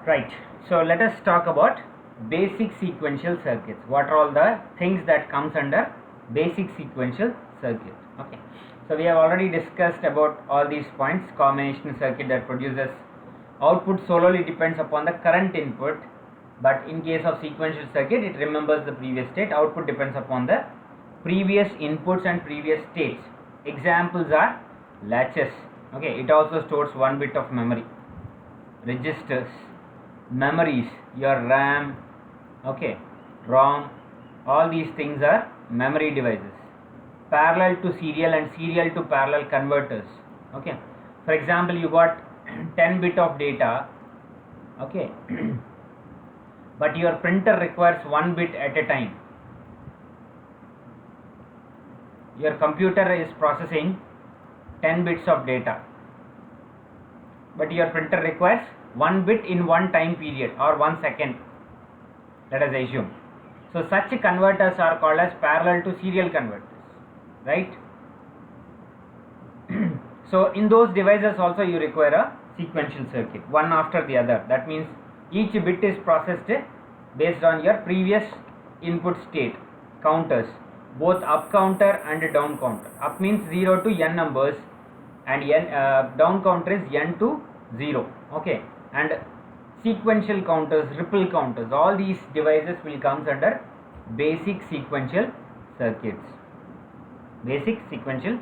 Right. So let us talk about basic sequential circuits. What are all the things that comes under basic sequential circuit? Okay. So we have already discussed about all these points. Combination circuit that produces output solely depends upon the current input, but in case of sequential circuit it remembers the previous state. Output depends upon the previous inputs and previous states. Examples are latches. Okay, it also stores 1 bit of memory. Registers, memories, your RAM, okay, ROM, all these things are memory devices. Parallel to serial and serial to parallel converters. Okay, for example, you got 10 bit of data, okay, but your printer requires 1 bit at a time. Your computer is processing 10 bits of data, but your printer requires 1 bit in one time period or 1 second, let us assume. So such converters are called as parallel to serial converters, right? So in those devices also you require a sequential circuit, one after the other. That means each bit is processed based on your previous input state. Counters, both up counter and down counter. Up means 0 to n numbers, and down counter is n to 0. Okay, and sequential counters, ripple counters, all these devices will comes under basic sequential circuits. Basic sequential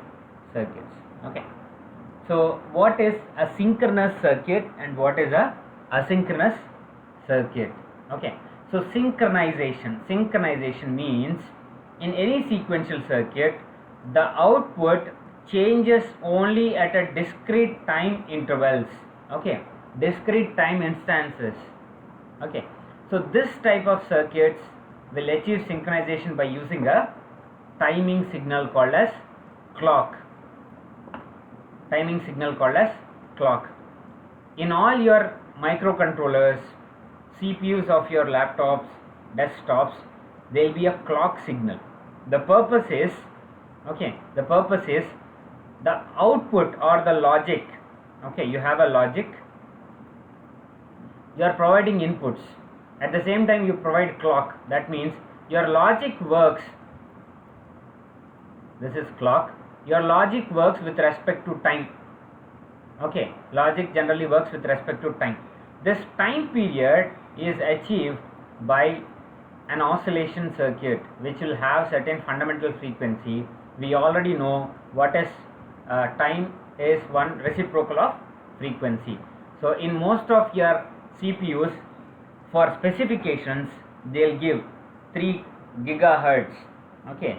circuits. Okay, so what is a synchronous circuit and what is a asynchronous circuit? Okay, so synchronization means in any sequential circuit the output changes only at a discrete time intervals. Okay, discrete time instances. Okay, so this type of circuits will achieve synchronization by using a timing signal called as clock. Timing signal called as clock. In all your microcontrollers, CPUs of your laptops, desktops, there will be a clock signal. The purpose is, okay, the output or the logic. Okay, you have a logic, you are providing inputs, at the same time you provide clock. That means your logic works, this is clock, your logic works with respect to time. Okay, logic generally works with respect to time. This time period is achieved by an oscillation circuit which will have certain fundamental frequency. We already know what is time is one reciprocal of frequency. So in most of your CPUs, for specifications they'll give 3 gigahertz, okay,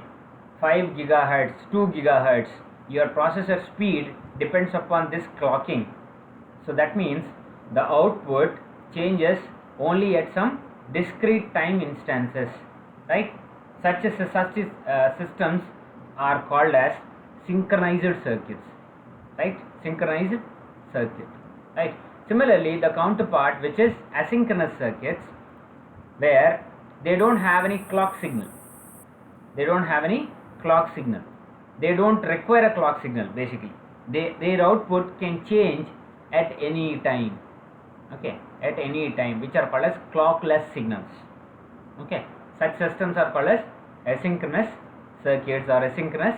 5 gigahertz, 2 gigahertz. Your processor speed depends upon this clocking. So that means the output changes only at some discrete time instances, right? Such systems are called as synchronized circuits, right? Synchronized circuit, right? Similarly, the counterpart, which is asynchronous circuits, where they don't have any clock signal. They don't have any clock signal. They don't require a clock signal. Basically, their output can change at any time. Okay, at any time, which are called as clockless signals. Okay, such systems are called as asynchronous circuits or asynchronous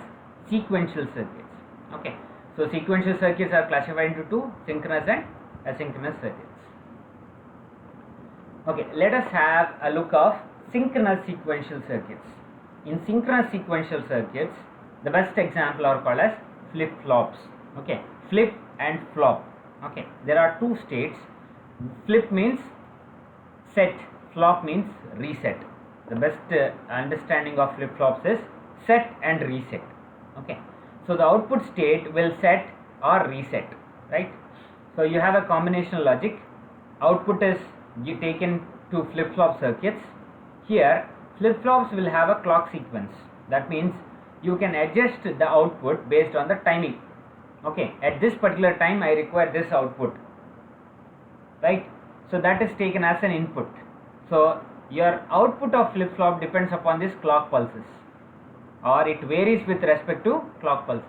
sequential circuits. Okay, so sequential circuits are classified into two: synchronous and asynchronous circuits. Okay, let us have a look of synchronous sequential circuits. In synchronous sequential circuits, the best example are called as flip-flops. Okay, flip and flop. Okay, there are two states. Flip means set, flop means reset. The best understanding of flip-flops is set and reset. Okay, so the output state will set or reset, right? So you have a combinational logic. Output is taken to flip-flop circuits. Here flip-flops will have a clock sequence. That means you can adjust the output based on the timing. Okay, at this particular time I require this output, right? So that is taken as an input. So your output of flip-flop depends upon this clock pulses, or it varies with respect to clock pulses.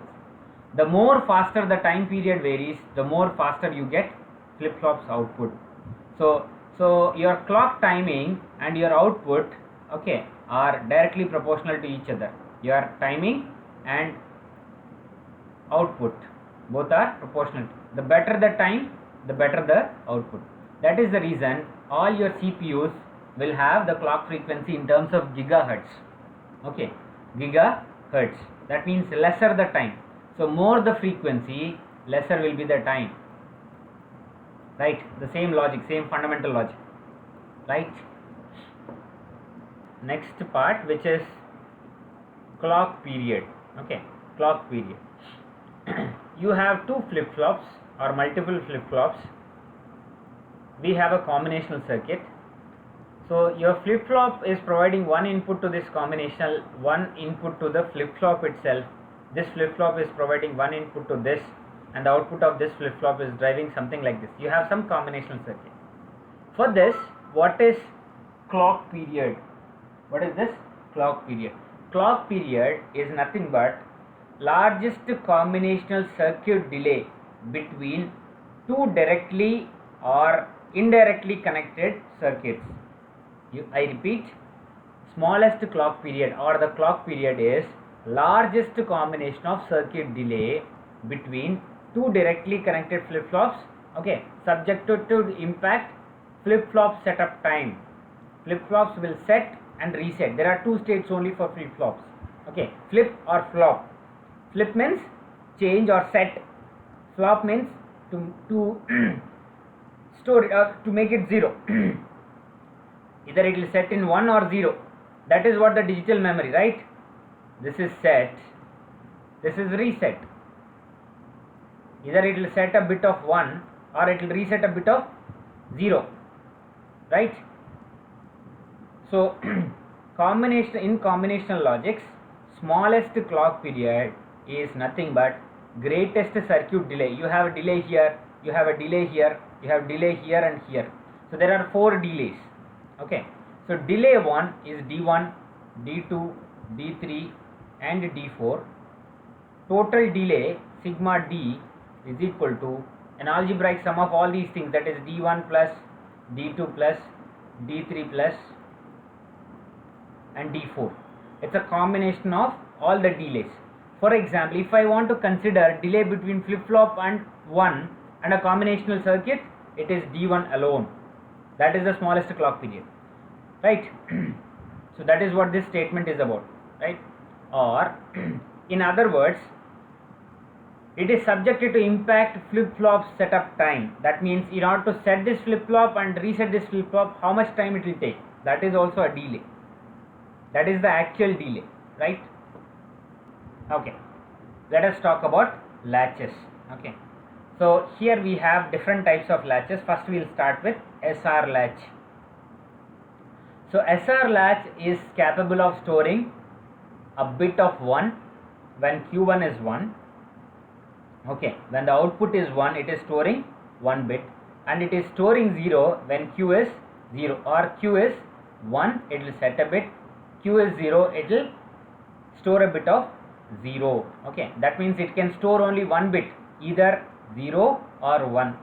The more faster the time period varies, the more faster you get flip-flops output. So So your clock timing and your output, okay, are directly proportional to each other. Your timing and output both are proportional. The better the time, the better the output. That is the reason all your CPUs will have the clock frequency in terms of gigahertz. Okay, gigahertz. That means lesser the time. So more the frequency, lesser will be the time. Right? The same logic, same fundamental logic. Right? Next part, which is clock period. Okay, clock period. You have two flip-flops or multiple flip-flops. We have a combinational circuit. So your flip-flop is providing one input to this combinational, one input to the flip-flop itself. This flip-flop is providing one input to this, and the output of this flip-flop is driving something like this. You have some combinational circuit. For this, what is clock period? What is this clock period? Clock period is nothing but largest combinational circuit delay between two directly or indirectly connected circuits. I repeat, smallest clock period or the clock period is largest combination of circuit delay between two directly connected flip-flops, okay, subjected to impact flip-flop setup time. Flip-flops will set and reset. There are two states only for flip-flops. Okay, flip or flop. Flip means change or set. Flop means to store to make it 0. Either it will set in 1 or 0. That is what the digital memory, right? This is set. This is reset. Either it will set a bit of 1 or it will reset a bit of 0. Right? So in combinational logics, smallest clock period is nothing but greatest circuit delay. You have a delay here, you have a delay here, you have delay here and here. So there are 4 delays. Okay. So delay 1 is D1, D2, D3 and D4. Total delay sigma D is equal to an algebraic sum of all these things, that is D1 plus D2 plus D3 plus and D4. It's a combination of all the delays. For example, if I want to consider delay between flip-flop and 1 and a combinational circuit, it is D1 alone. That is the smallest clock period, right? So that is what this statement is about, right? Or in other words, it is subjected to impact flip-flop setup time. That means in order to set this flip-flop and reset this flip-flop, how much time it will take. That is also a delay. That is the actual delay, right? Okay, let us talk about latches. Okay, so here we have different types of latches. First we will start with SR latch. So SR latch is capable of storing a bit of 1 when Q1 is 1. Okay, when the output is 1, it is storing 1 bit, and it is storing 0 when Q is 0, or Q is 1, it will set a bit, Q is 0, it will store a bit of 0. Okay, that means it can store only 1 bit, either 0 or 1.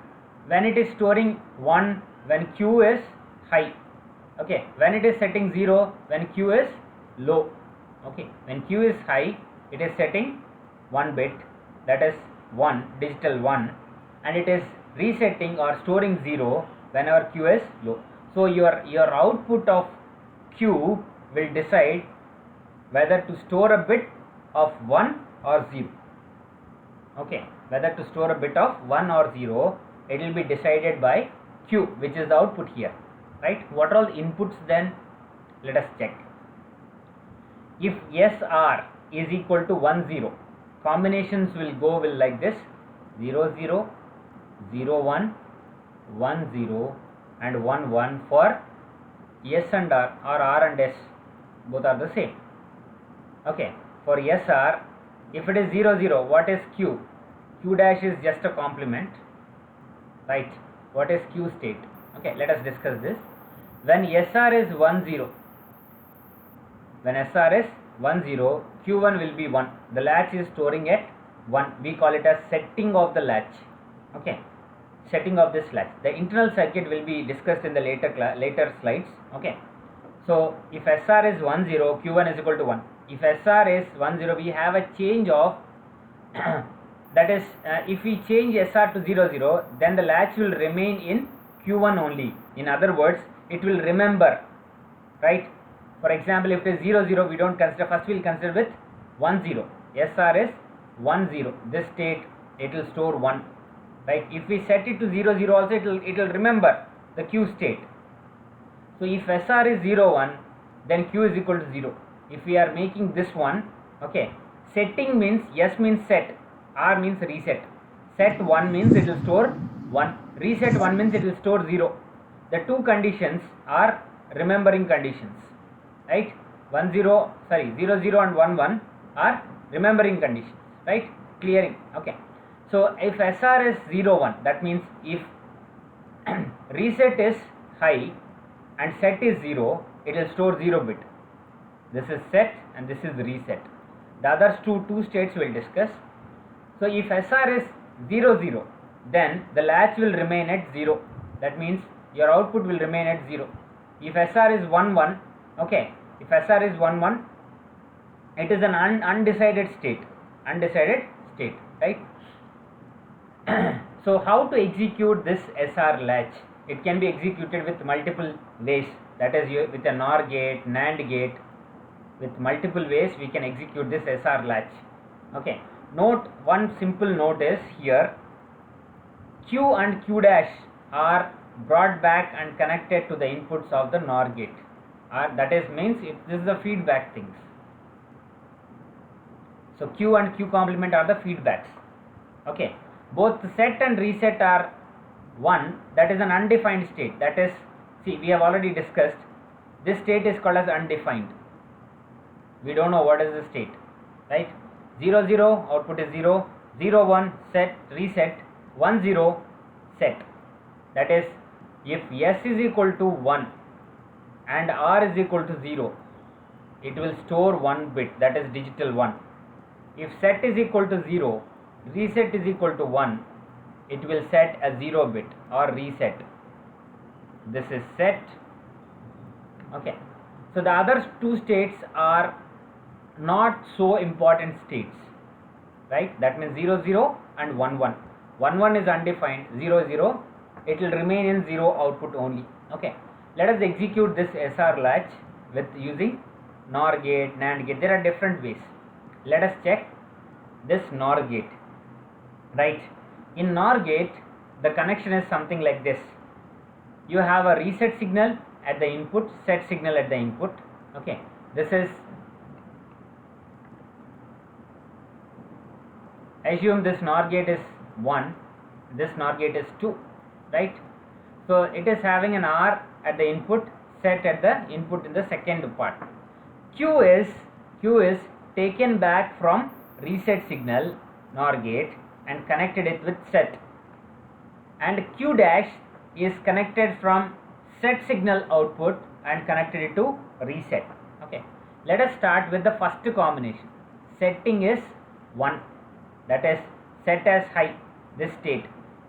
When it is storing 1 when Q is high. Okay, when it is setting 0 when Q is low. Okay, when Q is high, it is setting 1 bit, that is 1, digital 1, and it is resetting or storing 0 whenever Q is low. So your output of Q will decide whether to store a bit of 1 or 0. Okay, whether to store a bit of 1 or 0, it will be decided by Q, which is the output here, right? What are all inputs then? Let us check. If SR is equal to 1 0, combinations will go like this: 0 0, 0 1, 1 0 and 1 1 for S and R, or R and S, both are the same. Okay, for SR, if it is 0 0, what is Q? Q dash is just a complement, right? What is Q state? Okay, let us discuss this. When SR is 1 0, when SR is 1 0, Q1 will be 1. The latch is storing at 1. We call it as setting of the latch. Okay, setting of this latch. The internal circuit will be discussed in the later slides. Okay. So if SR is 1 0, Q1 is equal to 1. If SR is 1 0, we have a change of that is if we change SR to 0 0, then the latch will remain in Q1 only. In other words, it will remember, right? For example, if it is 0 0, we don't consider. First we will consider with 1 0. SR is 1 0. This state it will store 1, right? If we set it to 0 0 also, it will remember the Q state. So if SR is 0 1, then Q is equal to 0. If we are making this one, okay, setting means S means set, R means reset. Set 1 means it will store 1. Reset 1 means it will store 0. The two conditions are remembering conditions, right? 0 0 and 1 1 are remembering conditions, right? Clearing. Okay. So if SR is 0 1, that means if reset is high and set is 0, it will store 0 bit. This is set and this is reset. The other two states we will discuss. So if SR is 0 0, then the latch will remain at 0. That means your output will remain at 0. If SR is 1 1, okay, if SR is 1 1, it is an undecided state, right? So how to execute this SR latch? It can be executed with multiple ways, that is with a NOR gate, NAND gate. With multiple ways we can execute this SR latch. Okay, note, one simple note is here, Q and Q dash are brought back and connected to the inputs of the NOR gate. That is means this is the feedback things. So Q and Q complement are the feedbacks. Okay, both set and reset are 1, that is an undefined state. That is, see, we have already discussed, this state is called as undefined. We don't know what is the state, right? 0 0 output is 0, 0 1 set, reset, 1 0 set. That is, if S is equal to 1 and R is equal to 0, it will store 1 bit, that is digital 1. If set is equal to 0, reset is equal to 1, it will set a 0 bit or reset. This is set. Okay, so the other two states are not so important states, right? That means 0 0 and 1 1. 1 1 is undefined, 0 0, it will remain in 0 output only. Okay, let us execute this SR latch with using NOR gate, NAND gate. There are different ways. Let us check this NOR gate, right? In NOR gate, the connection is something like this. You have a reset signal at the input, set signal at the input. Okay, this is, assume this NOR gate is 1, this NOR gate is 2, right? So it is having an R at the input, set at the input in the second part. Q is taken back from reset signal NOR gate and connected it with set, and Q dash is connected from set signal output and connected it to reset. Okay, let us start with the first combination. Setting is 1, that is set as high, this state.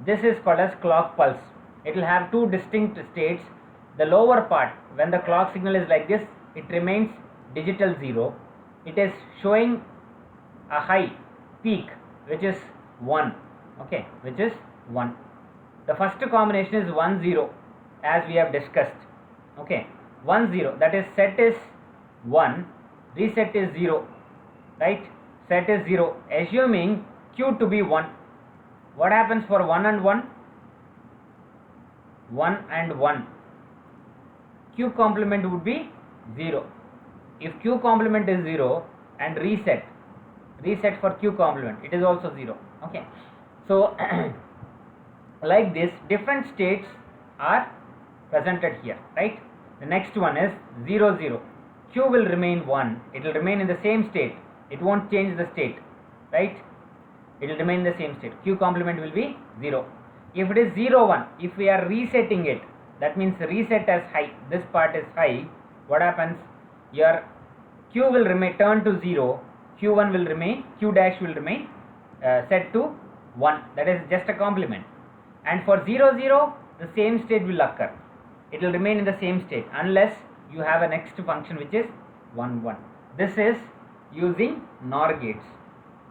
This is called as clock pulse. It will have two distinct states. The lower part, when the clock signal is like this, it remains digital 0. It is showing a high peak which is 1. Okay, which is 1. The first combination is 1 0, as we have discussed. Okay, 1 0, that is set is 1, reset is 0, right? Set is 0, assuming Q to be 1. What happens for 1 and 1? 1 and 1. Q complement would be 0. If Q complement is 0 and reset for Q complement, it is also 0. Okay, so like this, different states are presented here, right? The next one is 0 0. Q will remain 1. It will remain in the same state. It won't change the state, right? It will remain in the same state. Q complement will be 0. If it is 0 1, if we are resetting it, that means reset as high, this part is high, what happens? Your Q will remain turn to 0, Q1 will remain, Q dash will remain set to 1, that is just a complement. and for 0 0 the same state will occur. It will remain in the same state unless you have a next function which is 1 1. This is using NOR gates.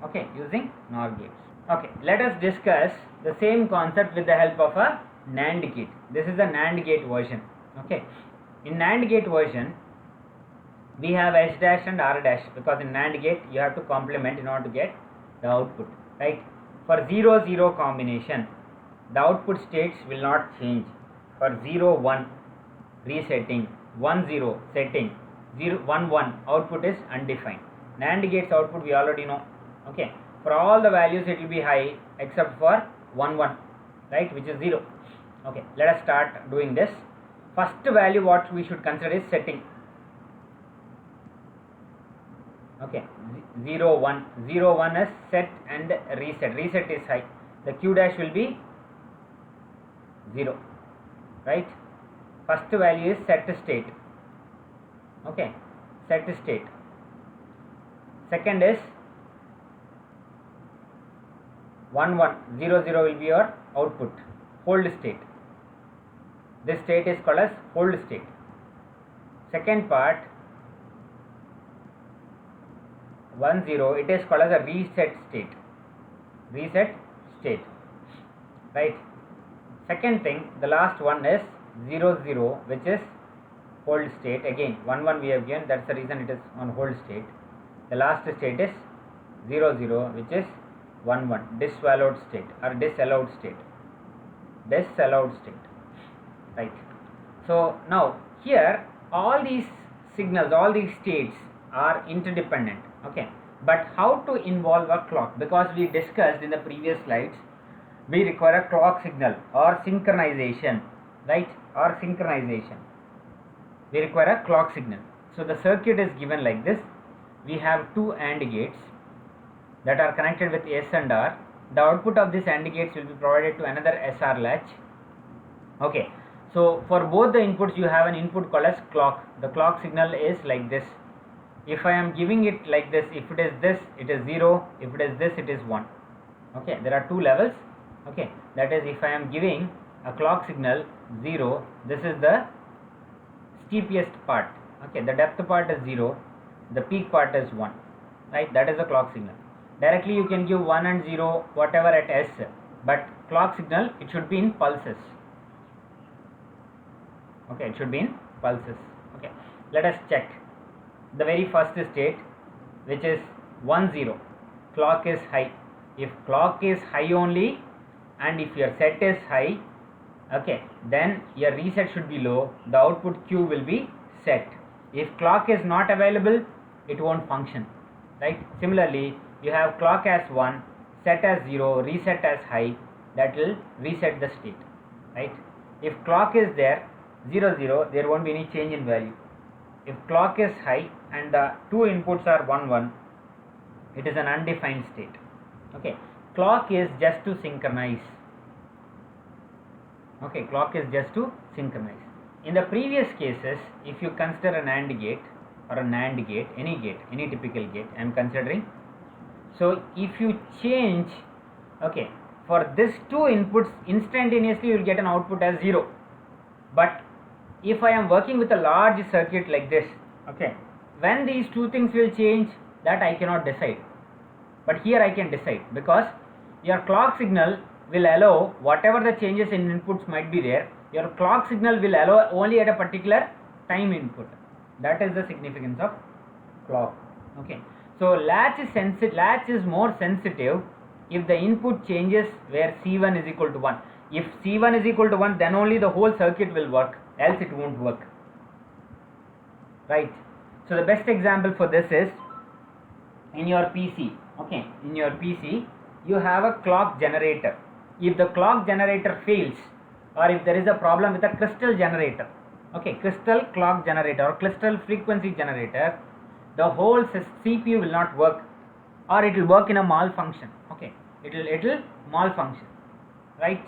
Okay, using NOR gates. Okay, let us discuss the same concept with the help of a NAND gate. This is a NAND gate version. Okay, in NAND gate version we have H dash and R dash, because in NAND gate you have to complement in order to get the output, right? For 0 0 combination, the output states will not change. For 0 1 resetting, 1 0 setting, 0 1 1 output is undefined. NAND gates output we already know. Okay, for all the values it will be high except for 1 1, right, which is 0. Okay, let us start doing this. First value what we should consider is setting. Okay, 0 1 0 1 is set and reset. Reset is high, the Q dash will be 0, right? First value is set state. Okay, set state. Second is 1 1 0 0 will be your output, hold state. This state is called as hold state. Second part 1 0, it is called as a reset state. Reset state, right? Second thing, the last one is 0 0, which is hold state. Again 1 1 we have given, that's the reason it is on hold state. The last state is 0 0, which is 1 1, disallowed state or disallowed state. Disallowed state, right? So now here all these signals, all these states are interdependent. Okay, but how to involve a clock? Because we discussed in the previous slides, we require a clock signal or synchronization, right? Or synchronization, we require a clock signal. So the circuit is given like this. We have two AND gates that are connected with S and R. The output of this AND gates will be provided to another SR latch. Okay, so for both the inputs you have an input called as clock. The clock signal is like this. If I am giving it like this, if it is this, it is 0, if it is this, it is 1. Okay, there are two levels. Okay, that is, if I am giving a clock signal 0, this is the steepest part. Okay, the depth part is 0, the peak part is 1, right? That is the clock signal. Directly you can give 1 and 0 whatever at S, but clock signal it should be in pulses. Okay, it should be in pulses. Okay, let us check the very first state, which is 1 0. Clock is high. If clock is high only and if your set is high, okay, then your reset should be low, the output Q will be set. If clock is not available, it won't function, right? Similarly, you have clock as 1, set as 0, reset as high, that will reset the state, right? If clock is there 0 0, there won't be any change in value. If clock is high and the two inputs are 1 1, it is an undefined state. Okay, clock is just to synchronize. Okay, clock is just to synchronize. In the previous cases, if you consider an AND gate or a NAND gate, any typical gate I am considering. So if you change, okay, for this two inputs instantaneously you will get an output as 0. But if I am working with a large circuit like this, okay, when these two things will change, that I cannot decide. But here I can decide, because your clock signal will allow whatever the changes in inputs might be there, your clock signal will allow only at a particular time input. That is the significance of clock. Okay, so latch is more sensitive if the input changes where C1 is equal to 1. If C1 is equal to 1, then only the whole circuit will work, else it won't work, right? So the best example for this is in your PC. Okay, in your PC you have a clock generator. If the clock generator fails, or if there is a problem with a crystal generator, okay, crystal clock generator or crystal frequency generator, the whole CPU will not work, or it will work in a malfunction. Okay, it will malfunction, right?